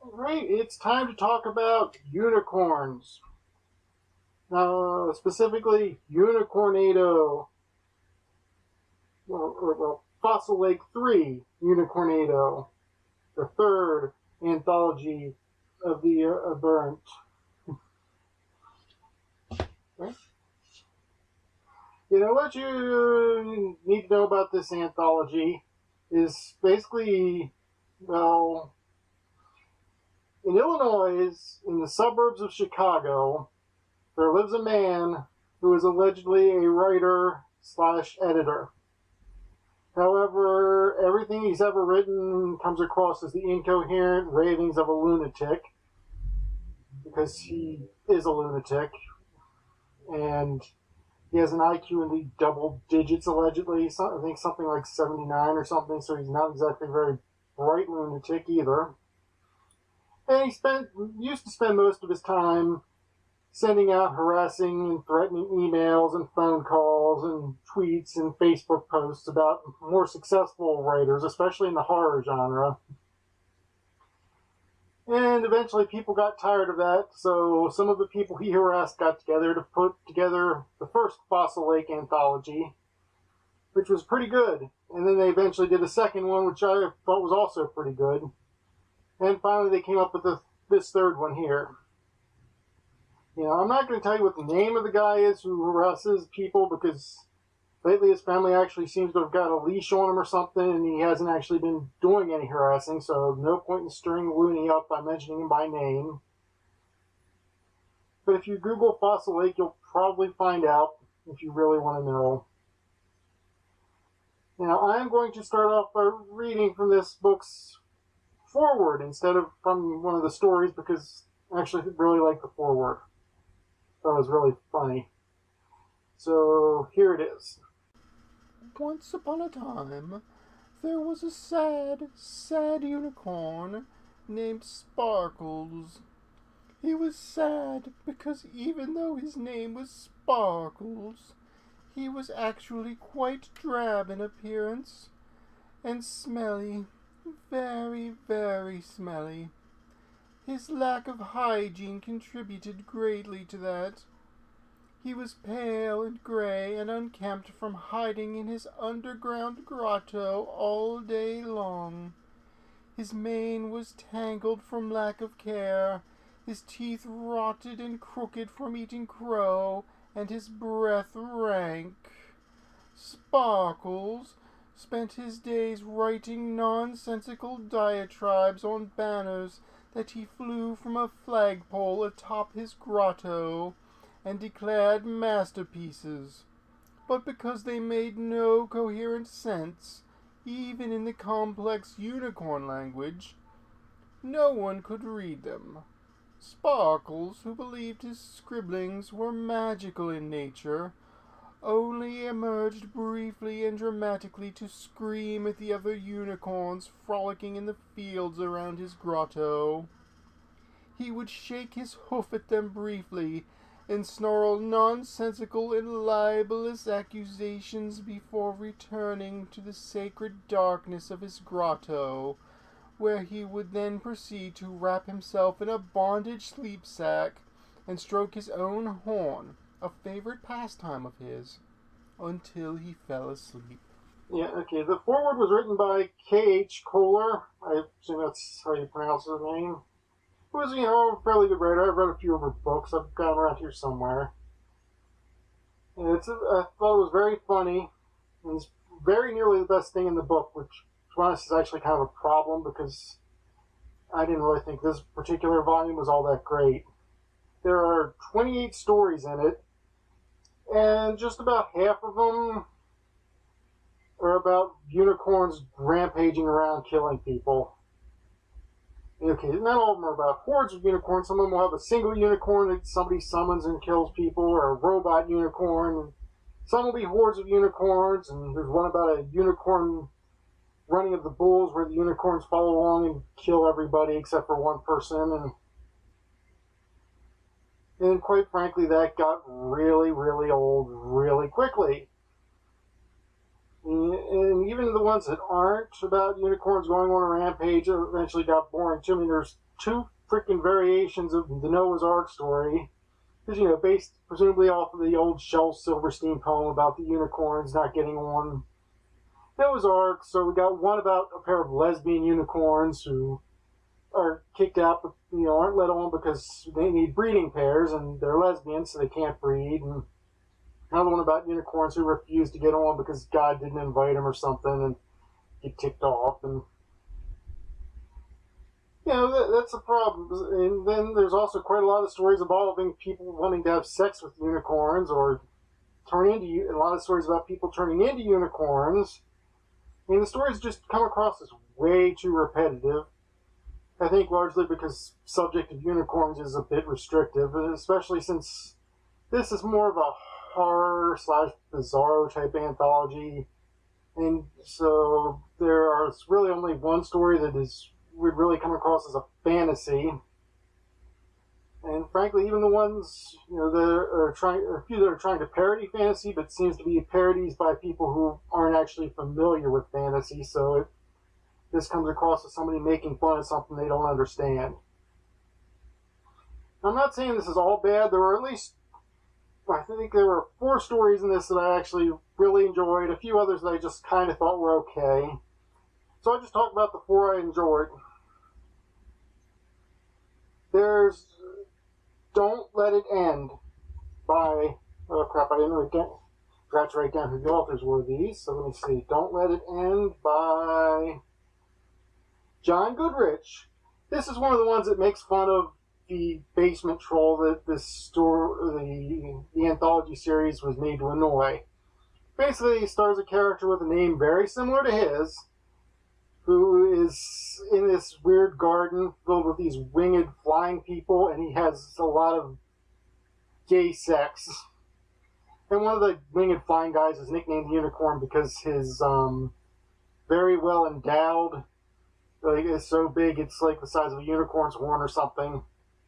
Right, it's time to talk about unicorns. Specifically, Unicornado. Well, Fossil Lake 3, Unicornado. The third anthology of the Aberrant. Right? You know what you need to know about this anthology is basically, well, in Illinois, in the suburbs of Chicago, there lives a man who is allegedly a writer slash editor. However, everything he's ever written comes across as the incoherent ravings of a lunatic, because he is a lunatic, and he has an IQ in the double digits, allegedly. I think something like 79 or something, so he's not exactly a very bright lunatic either. And used to spend most of his time sending out harassing and threatening emails and phone calls and tweets and Facebook posts about more successful writers, especially in the horror genre. And eventually people got tired of that, so some of the people he harassed got together to put together the first Fossil Lake anthology, which was pretty good. And then they eventually did a second one, which I thought was also pretty good. And finally they came up with this third one here. You know, I'm not going to tell you what the name of the guy is who harasses people, because lately his family actually seems to have got a leash on him or something, and he hasn't actually been doing any harassing, so no point in stirring the loony up by mentioning him by name. But if you Google Fossil Lake, you'll probably find out if you really want to know. Now, I'm going to start off by reading from this book's foreword instead of from one of the stories, because I actually really like the foreword. That was really funny. So here it is. Once upon a time, there was a sad, sad unicorn named Sparkles. He was sad because even though his name was Sparkles, he was actually quite drab in appearance and smelly, very, very smelly. His lack of hygiene contributed greatly to that. He was pale and gray and unkempt from hiding in his underground grotto all day long. His mane was tangled from lack of care, his teeth rotted and crooked from eating crow, and his breath rank. Sparkles spent his days writing nonsensical diatribes on banners that he flew from a flagpole atop his grotto, and declared masterpieces. But because they made no coherent sense, even in the complex unicorn language, no one could read them. Sparkles, who believed his scribblings were magical in nature, only emerged briefly and dramatically to scream at the other unicorns frolicking in the fields around his grotto. He would shake his hoof at them briefly and snarl nonsensical and libelous accusations before returning to the sacred darkness of his grotto, where he would then proceed to wrap himself in a bondage sleep sack and stroke his own horn, a favorite pastime of his, until he fell asleep. Yeah, okay. The foreword was written by K.H. Kohler. I assume that's how you pronounce his name. He was, a fairly good writer. I've read a few of her books. I've got them around here somewhere. And I thought it was very funny. And it's very nearly the best thing in the book, which, to be honest, is actually kind of a problem, because I didn't really think this particular volume was all that great. There are 28 stories in it, and just about half of them are about unicorns rampaging around killing people. Okay, not all of them are about hordes of unicorns. Some of them will have a single unicorn that somebody summons and kills people, or a robot unicorn. Some will be hordes of unicorns, and there's one about a unicorn running of the bulls where the unicorns follow along and kill everybody except for one person. And quite frankly, that got really, really old really quickly. And even the ones that aren't about unicorns going on a rampage eventually got boring too. I mean, there's two freaking variations of the Noah's Ark story. Because, based presumably off of the old Shel Silverstein poem about the unicorns not getting on Noah's Ark. So we got one about a pair of lesbian unicorns who are kicked out, but, aren't let on because they need breeding pairs and they're lesbians, so they can't breed. And another one about unicorns who refuse to get on because God didn't invite them or something and get ticked off. And that's a problem. And then there's also quite a lot of stories involving people wanting to have sex with unicorns or a lot of stories about people turning into unicorns. And the stories just come across as way too repetitive. I think largely because subject of unicorns is a bit restrictive, especially since this is more of a horror / bizarro type anthology. And so there's really only one story that would really come across as a fantasy. And frankly, even the ones, a few that are trying to parody fantasy, but seems to be parodies by people who aren't actually familiar with fantasy, so this comes across as somebody making fun of something they don't understand. I'm not saying this is all bad. There were at least, I think there were 4 stories in this that I actually really enjoyed, a few others that I just kind of thought were okay. So I just talked about the 4 I enjoyed. There's Don't Let It End by, oh crap, I didn't forgot to write down who the authors were of these, so let me see. Don't Let It End by John Goodrich. This is one of the ones that makes fun of the basement troll that the anthology series was made to annoy. Basically, he stars a character with a name very similar to his, who is in this weird garden filled with these winged flying people, and he has a lot of gay sex. And one of the winged flying guys is nicknamed the Unicorn because his very well endowed, is so big it's like the size of a unicorn's horn or something.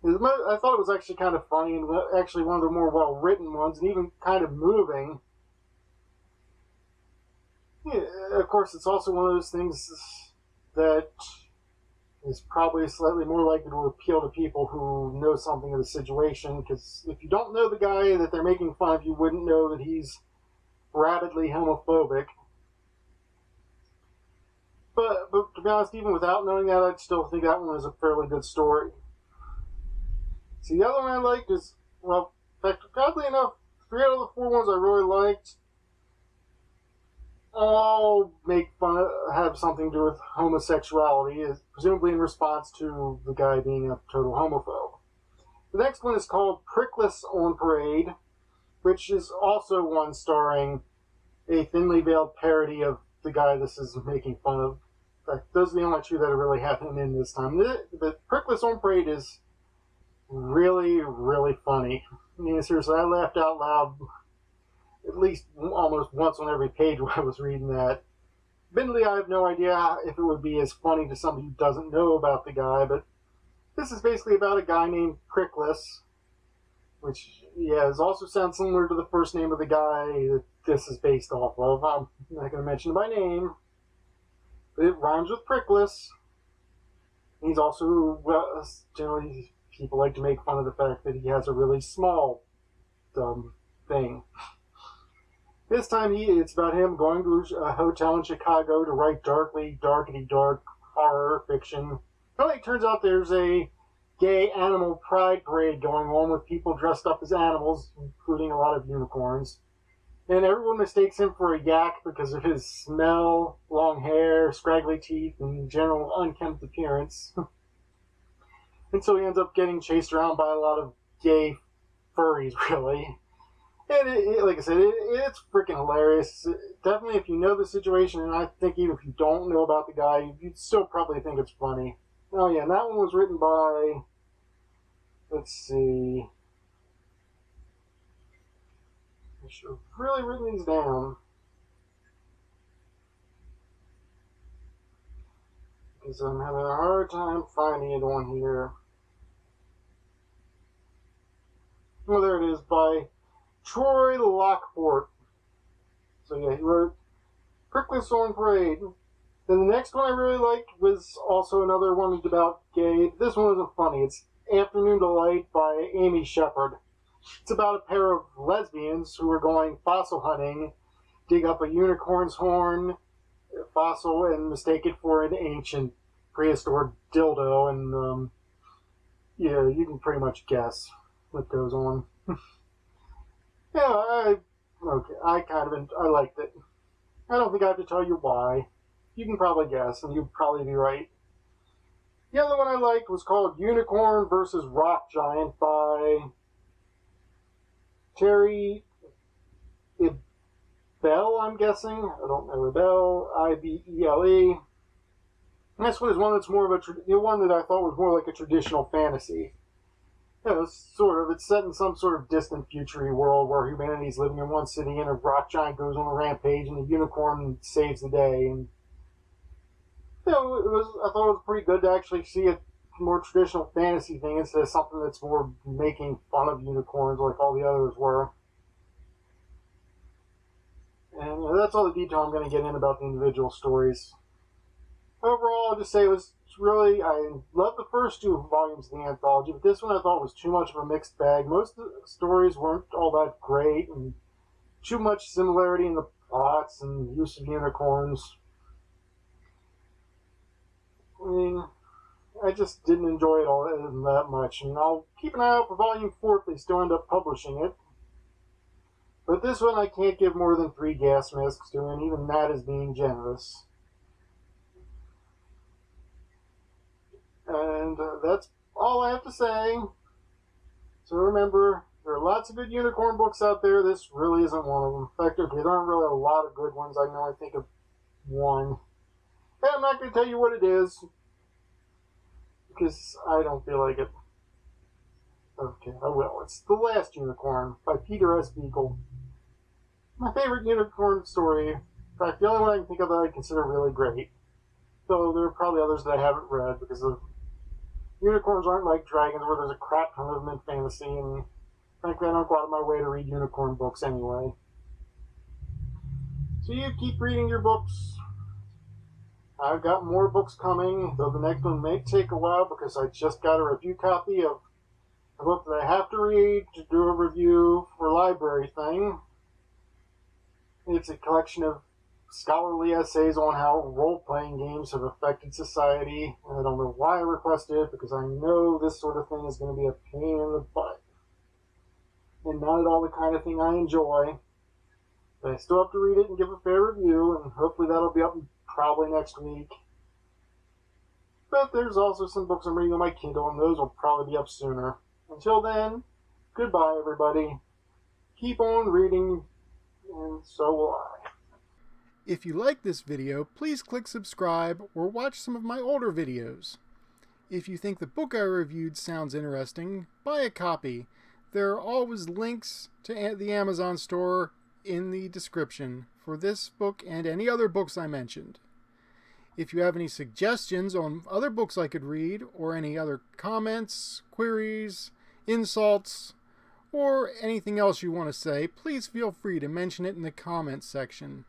I thought it was actually kind of funny, and actually one of the more well-written ones, and even kind of moving. Yeah, of course, it's also one of those things that is probably slightly more likely to appeal to people who know something of the situation, because if you don't know the guy that they're making fun of, you wouldn't know that he's rabidly homophobic. But to be honest, even without knowing that, I'd still think that one is a fairly good story. See, the other one I liked is, well, in fact, oddly enough, 3 out of the 4 ones I really liked all have something to do with homosexuality, presumably in response to the guy being a total homophobe. The next one is called Prickless on Parade, which is also one starring a thinly veiled parody of the guy this is making fun of. In fact, those are the only 2 that are really happening in this time. The Prickless on Parade is really, really funny. I mean, seriously, I laughed out loud at least almost once on every page when I was reading that. Admittedly, I have no idea if it would be as funny to somebody who doesn't know about the guy, but this is basically about a guy named Prickless, which, also sounds similar to the first name of the guy that this is based off of. I'm not going to mention it by name, but it rhymes with Prickless. He's also, generally, people like to make fun of the fact that he has a really small thing. This time it's about him going to a hotel in Chicago to write darkety dark horror fiction. Finally, it turns out there's a gay animal pride parade going on with people dressed up as animals, including a lot of unicorns. And everyone mistakes him for a yak because of his smell, long hair, scraggly teeth, and general unkempt appearance. And so he ends up getting chased around by a lot of gay furries, really. And like I said, it's freaking hilarious. Definitely, if you know the situation, and I think even if you don't know about the guy, you'd still probably think it's funny. Oh yeah, and that one was written by, let's see, I should have really written these down, because I'm having a hard time finding it on here. Oh, there it is, by Troy Lockport. So yeah, he wrote Prickless on Parade. Then the next one I really liked was also another one about gay. This one wasn't funny. It's Afternoon Delight by Amy Shepard. It's about a pair of lesbians who are going fossil hunting, dig up a unicorn's horn fossil and mistake it for an ancient prehistoric dildo, and yeah, you can pretty much guess what goes on. Yeah, I liked it. I don't think I have to tell you why. You can probably guess, and you'd probably be right. The other one I liked was called Unicorn versus Rock Giant by Terry Ibel, I'm guessing. I don't know Ibel, Ibele. And this one is one that's more of one that I thought was more like a traditional fantasy. It's set in some sort of distant future world where humanity's living in one city and a rock giant goes on a rampage and the unicorn saves the day. And I thought it was pretty good to actually see a more traditional fantasy thing instead of something that's more making fun of unicorns like all the others were. And that's all the detail I'm going to get in about the individual stories. Overall, I'll just say I love the first two volumes of the anthology, but this one I thought was too much of a mixed bag. Most of the stories weren't all that great, and too much similarity in the plots and use of unicorns. I mean, I just didn't enjoy it all that much, and I'll keep an eye out for Volume 4 if they still end up publishing it. But this one I can't give more than 3 gas masks to, and even that is being generous. And that's all I have to say. So remember, there are lots of good unicorn books out there. This really isn't one of them. In fact, there aren't really a lot of good ones. I can only think of one. And I'm not going to tell you what it is, because I don't feel like it. Okay, I will. It's The Last Unicorn by Peter S. Beagle. My favorite unicorn story. In fact, the only one I can think of that I consider really great. Though there are probably others that I haven't read, because unicorns aren't like dragons where there's a crap ton of them in fantasy, and frankly I don't go out of my way to read unicorn books anyway. So you keep reading your books. I've got more books coming, though the next one may take a while because I just got a review copy of a book that I have to read to do a review for a library thing. It's a collection of scholarly essays on how role-playing games have affected society. I don't know why I requested it, because I know this sort of thing is going to be a pain in the butt. And not at all the kind of thing I enjoy. But I still have to read it and give a fair review, and hopefully that'll be up probably next week. But there's also some books I'm reading on my Kindle, and those will probably be up sooner. Until then, goodbye everybody. Keep on reading, and so will I. If you like this video, please click subscribe or watch some of my older videos. If you think the book I reviewed sounds interesting, buy a copy. There are always links to the Amazon store in the description for this book and any other books I mentioned. If you have any suggestions on other books I could read, or any other comments, queries, insults, or anything else you want to say, please feel free to mention it in the comments section.